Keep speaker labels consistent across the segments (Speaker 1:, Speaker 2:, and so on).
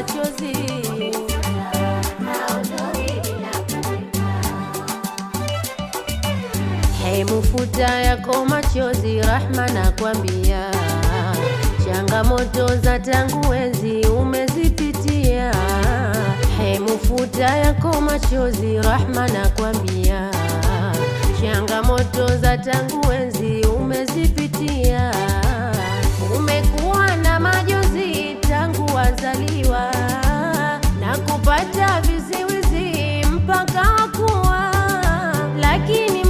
Speaker 1: machozi. Hebu futa yako machozi, Rahma nakwambia, changamoto za tangu enzi umezipitia. Hebu futa yako machozi, Rahma nakwambia, changamoto za tangu enzi umezipitia. Umekuwa na majonzi tangu wazaliwa na kupata viziwizi mpaka kuwa, lakini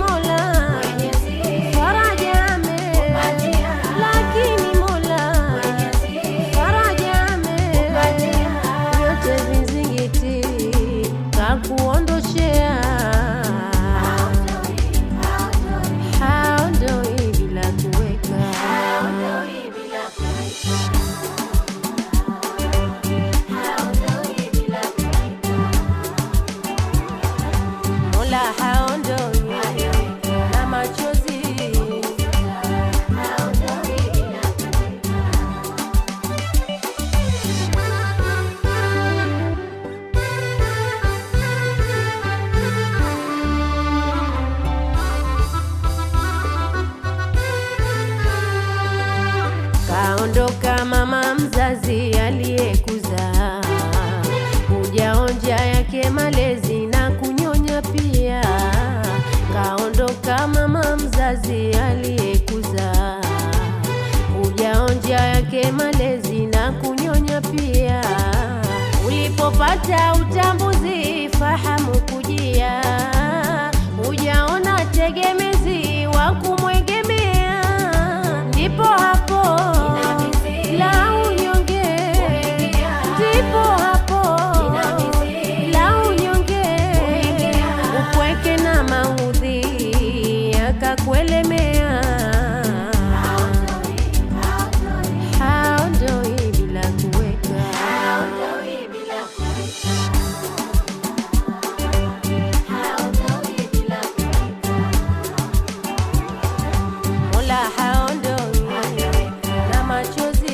Speaker 1: kuondoshea haondoi bila kuweka, Mola haondoi na machozi. Kaondoka mama mzazi aliyekuzaa, hujaonja yake malezi na kunyonya pia. Kaondoka mama mzazi aliyekuzaa, hujaonja yake malezi na kunyonya pia. Ulipopata utambuzi fahamu kujia, hujaona tegemezi wa kumwegemea, ndipo hapo la unyonge, ndipo hapo la unyonge, upweke na maudhi yakakuelemea, haondoi bila kuweka, Mola haondoi na machozi.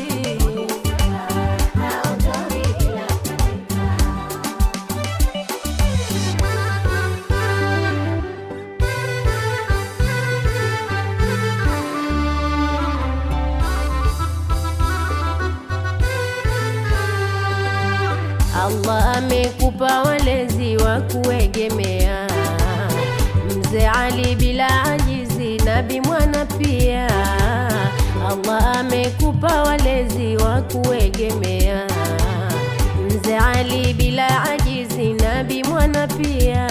Speaker 1: Allah amekupa walezi wa kuegemea, Mzee Ali bila ajizi, Nabi mwana pia. Allah amekupa walezi wa kuegemea, Mzee Ali bila ajizi, Nabi mwana pia.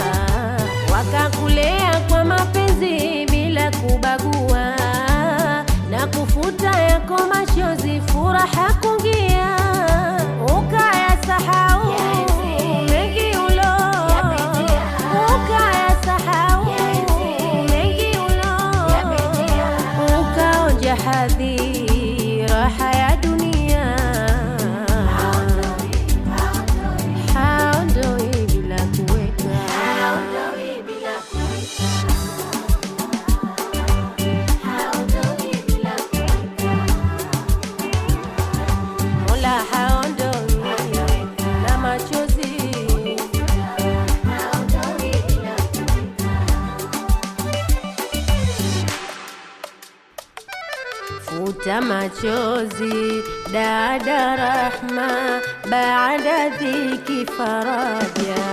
Speaker 1: Wakakulea kwa mapenzi bila kubagua, na kufuta yako machozi furaha kungia, ukayasahau mengi ulo, ukayasahau mengi ulo, ukaonja hadhi raha ya dunia, haondoi bila kuweka, Mola haondoi na machozi. Futa machozi dada Rahma, baada dhiki faraja.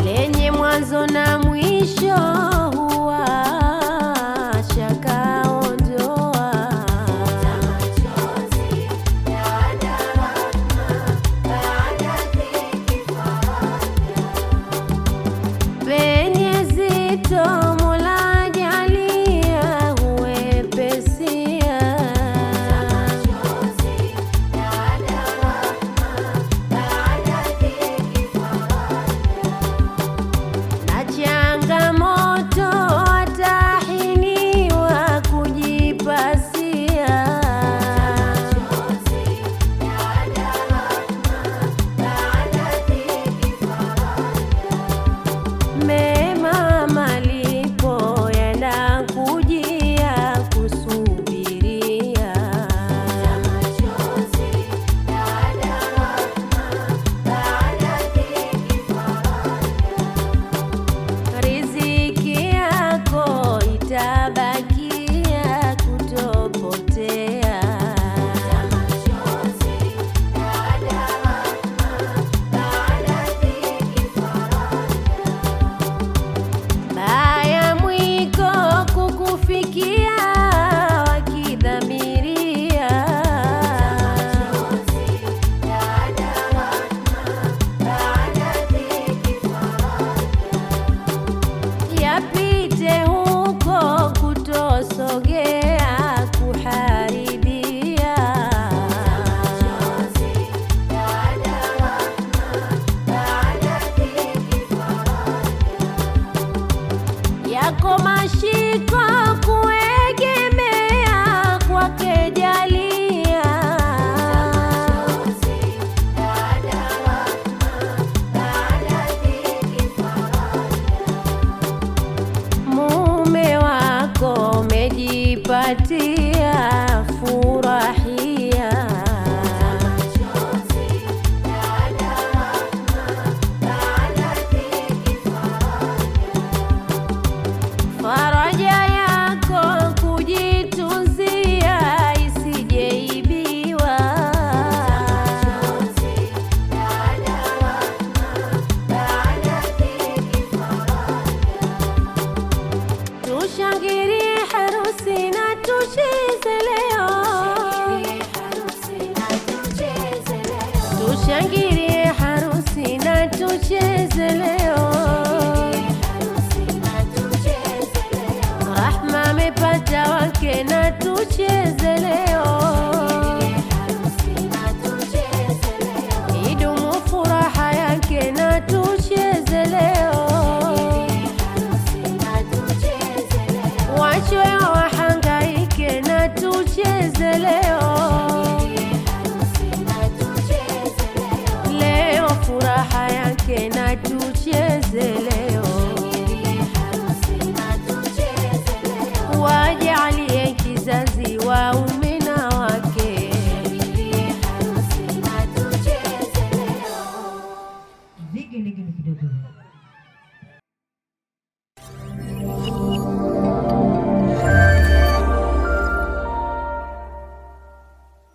Speaker 1: Lenye mwanzo na mwisho huwa shaka ondoa, penye zito Mola jalia huwepesia, na changamoto yako mashiko kuegemea kwake jalia. Mume wako umejipatia furahia. Faraja yako kujitunzia isijeibiwa. Tushangilie harusi na tucheze leo. Tushangilie harusi na tucheze leo. Rahma amepata wake na tucheze leo. Idumu furaha yake na tucheze leo. Wachwe wahangaike na tucheze leo. Leo furaha yake na tucheze leo. Wajalie kizazi waume na wake.
Speaker 2: Vigelegele kidogo.